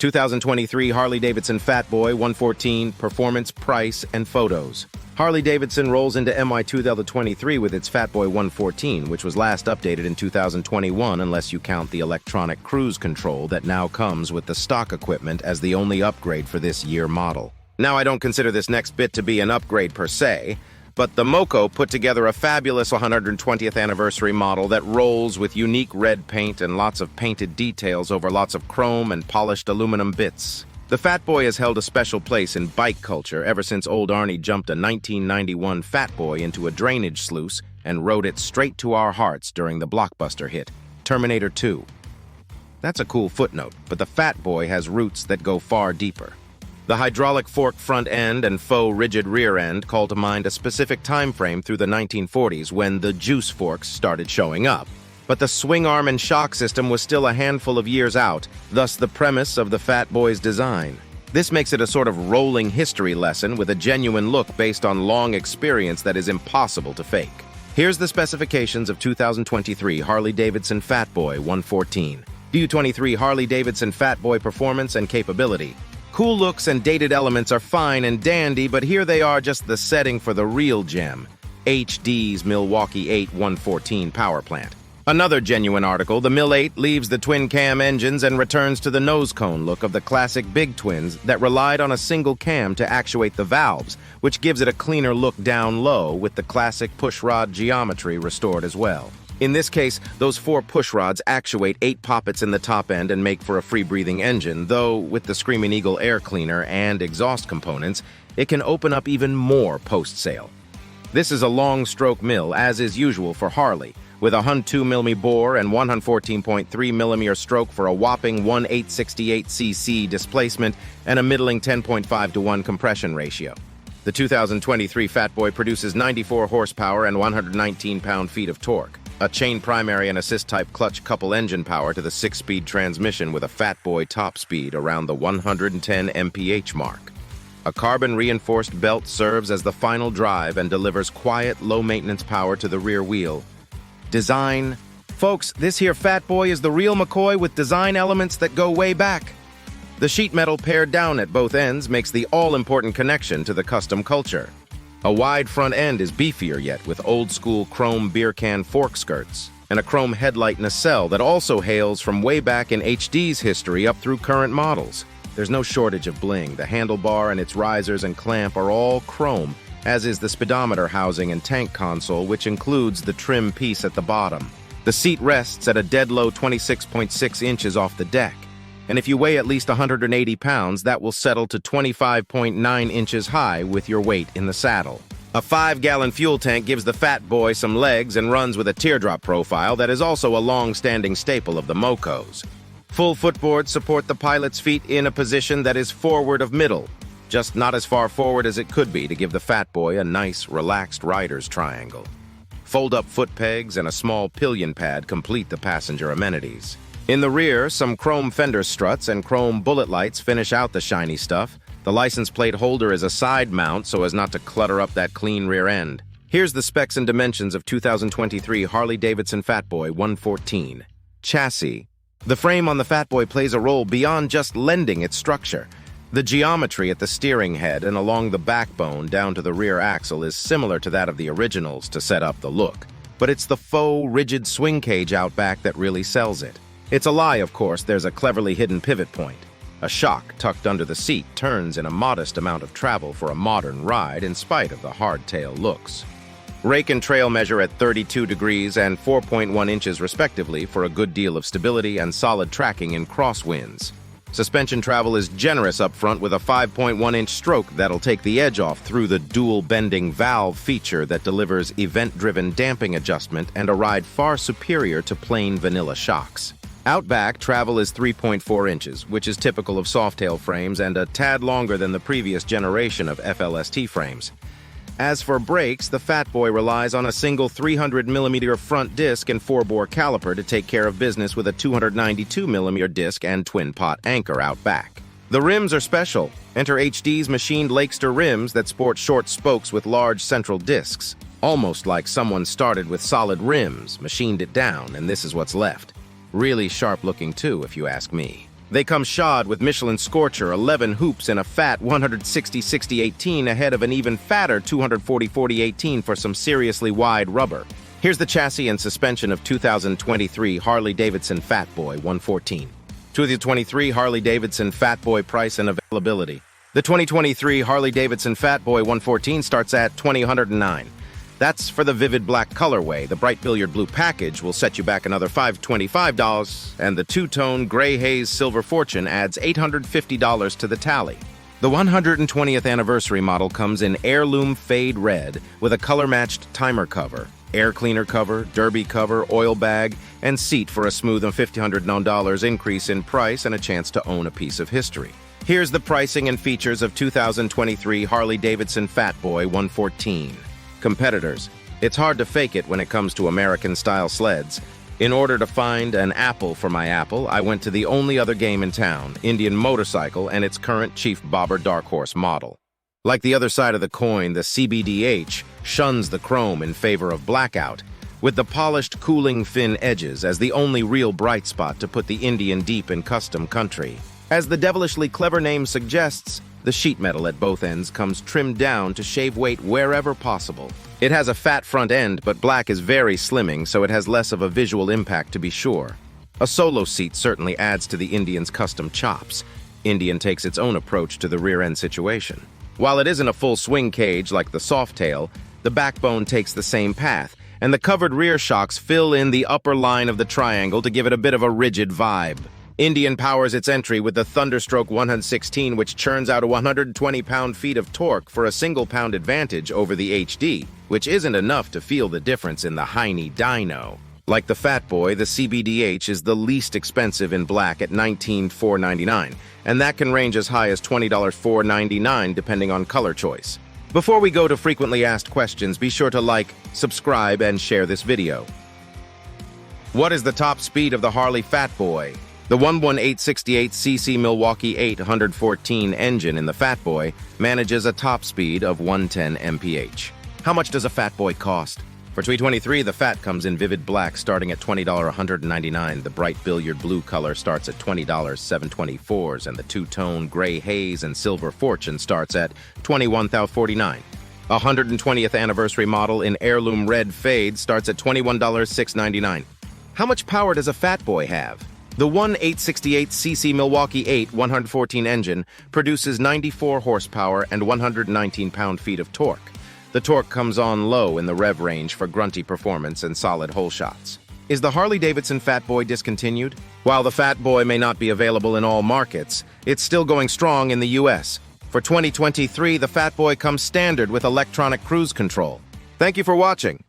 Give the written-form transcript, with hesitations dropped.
2023 Harley-Davidson Fatboy 114 Performance, Price, and Photos. Harley-Davidson rolls into MY 2023 with its Fatboy 114, which was last updated in 2021 unless you count the electronic cruise control that now comes with the stock equipment as the only upgrade for this year model. Now, I don't consider this next bit to be an upgrade per se, but the Moco put together a fabulous 120th anniversary model that rolls with unique red paint and lots of painted details over lots of chrome and polished aluminum bits. The Fatboy has held a special place in bike culture ever since old Arnie jumped a 1991 Fatboy into a drainage sluice and rode it straight to our hearts during the blockbuster hit, Terminator 2. That's a cool footnote, but the Fatboy has roots that go far deeper. The hydraulic fork front end and faux rigid rear end call to mind a specific time frame through the 1940s when the juice forks started showing up. But the swing arm and shock system was still a handful of years out, thus the premise of the Fatboy's design. This makes it a sort of rolling history lesson with a genuine look based on long experience that is impossible to fake. Here's the specifications of 2023 Harley-Davidson Fatboy 114. DU23 Harley-Davidson Fatboy performance and capability. Cool looks and dated elements are fine and dandy, but here they are, just the setting for the real gem, HD's Milwaukee 8 114 power plant. Another genuine article, the Mil 8 leaves the twin-cam engines and returns to the nose cone look of the classic big twins that relied on a single cam to actuate the valves, which gives it a cleaner look down low with the classic pushrod geometry restored as well. In this case, those 4 pushrods actuate 8 poppets in the top end and make for a free-breathing engine, though with the Screaming Eagle air cleaner and exhaust components, it can open up even more post-sale. This is a long-stroke mill, as is usual for Harley, with a 102mm bore and 114.3mm stroke for a whopping 1/868cc displacement and a middling 10.5:1 compression ratio. The 2023 Fatboy produces 94 horsepower and 119 pound-feet of torque. A chain primary and assist-type clutch couple engine power to the 6-speed transmission with a Fatboy top speed around the 110 mph mark. A carbon-reinforced belt serves as the final drive and delivers quiet, low-maintenance power to the rear wheel. Design. Folks, this here Fatboy is the real McCoy with design elements that go way back. The sheet metal pared down at both ends makes the all-important connection to the custom culture. A wide front end is beefier yet with old-school chrome beer can fork skirts, and a chrome headlight nacelle that also hails from way back in HD's history up through current models. There's no shortage of bling. The handlebar and its risers and clamp are all chrome, as is the speedometer housing and tank console, which includes the trim piece at the bottom. The seat rests at a dead-low 26.6 inches off the deck, and if you weigh at least 180 pounds, that will settle to 25.9 inches high with your weight in the saddle. A 5-gallon fuel tank gives the Fatboy some legs and runs with a teardrop profile that is also a long-standing staple of the Mocos. Full footboards support the pilot's feet in a position that is forward of middle, just not as far forward as it could be to give the Fatboy a nice, relaxed rider's triangle. Fold-up foot pegs and a small pillion pad complete the passenger amenities. In the rear, some chrome fender struts and chrome bullet lights finish out the shiny stuff. The license plate holder is a side mount so as not to clutter up that clean rear end. Here's the specs and dimensions of 2023 Harley-Davidson Fatboy 114. Chassis. The frame on the Fatboy plays a role beyond just lending its structure. The geometry at the steering head and along the backbone down to the rear axle is similar to that of the originals to set up the look. But it's the faux, rigid swing cage out back that really sells it. It's a lie, of course. There's a cleverly hidden pivot point. A shock tucked under the seat turns in a modest amount of travel for a modern ride in spite of the hardtail looks. Rake and trail measure at 32 degrees and 4.1 inches respectively for a good deal of stability and solid tracking in crosswinds. Suspension travel is generous up front with a 5.1-inch stroke that'll take the edge off through the dual bending valve feature that delivers event-driven damping adjustment and a ride far superior to plain vanilla shocks. Out back, travel is 3.4 inches, which is typical of softail frames and a tad longer than the previous generation of FLST frames. As for brakes, the Fatboy relies on a single 300mm front disc and 4-bore caliper to take care of business with a 292mm disc and twin-pot anchor out back. The rims are special. Enter HD's machined Lakester rims that sport short spokes with large central discs. Almost like someone started with solid rims, machined it down, and this is what's left. Really sharp looking too, if you ask me. They come shod with Michelin Scorcher, 11 hoops, and a fat 160/60/18 ahead of an even fatter 240/40/18 for some seriously wide rubber. Here's the chassis and suspension of 2023 Harley-Davidson Fatboy 114. 2023 Harley-Davidson Fatboy price and availability. The 2023 Harley-Davidson Fatboy 114 starts at $2,109. That's for the vivid black colorway. The bright billiard blue package will set you back another $525, and the two-tone gray haze silver fortune adds $850 to the tally. The 120th anniversary model comes in heirloom fade red with a color-matched timer cover, air cleaner cover, derby cover, oil bag, and seat for a smooth and $1,500 increase in price and a chance to own a piece of history. Here's the pricing and features of 2023 Harley-Davidson Fatboy 114. Competitors. It's hard to fake it when it comes to American-style sleds. In order to find an apple for my apple, I went to the only other game in town, Indian Motorcycle, and its current Chief Bobber Dark Horse model. Like the other side of the coin, the CBDH shuns the chrome in favor of blackout, with the polished cooling fin edges as the only real bright spot to put the Indian deep in custom country. As the devilishly clever name suggests, the sheet metal at both ends comes trimmed down to shave weight wherever possible. It has a fat front end, but black is very slimming, so it has less of a visual impact to be sure. A solo seat certainly adds to the Indian's custom chops. Indian takes its own approach to the rear end situation. While it isn't a full swing cage like the Softail, the backbone takes the same path, and the covered rear shocks fill in the upper line of the triangle to give it a bit of a rigid vibe. Indian powers its entry with the Thunderstroke 116, which churns out a 120 pound-feet of torque for a single-pound advantage over the HD, which isn't enough to feel the difference in the Heine dyno. Like the Fatboy, the CBDH is the least expensive in black at $19,499, and that can range as high as $20,499 depending on color choice. Before we go to frequently asked questions, be sure to like, subscribe, and share this video. What is the top speed of the Harley Fatboy? The 11868cc Milwaukee 814 engine in the Fatboy manages a top speed of 110 mph. How much does a Fatboy cost? For 2023, the Fat comes in vivid black starting at $20,199. The bright billiard blue color starts at $20,724, and the two-tone gray haze and silver fortune starts at $21,049. A 120th anniversary model in heirloom red fade starts at $21,699. How much power does a Fatboy have? The 11868cc Milwaukee 8 114 engine produces 94 horsepower and 119 pound-feet of torque. The torque comes on low in the rev range for grunty performance and solid hole shots. Is the Harley-Davidson Fatboy discontinued? While the Fatboy may not be available in all markets, it's still going strong in the US. For 2023, the Fatboy comes standard with electronic cruise control. Thank you for watching.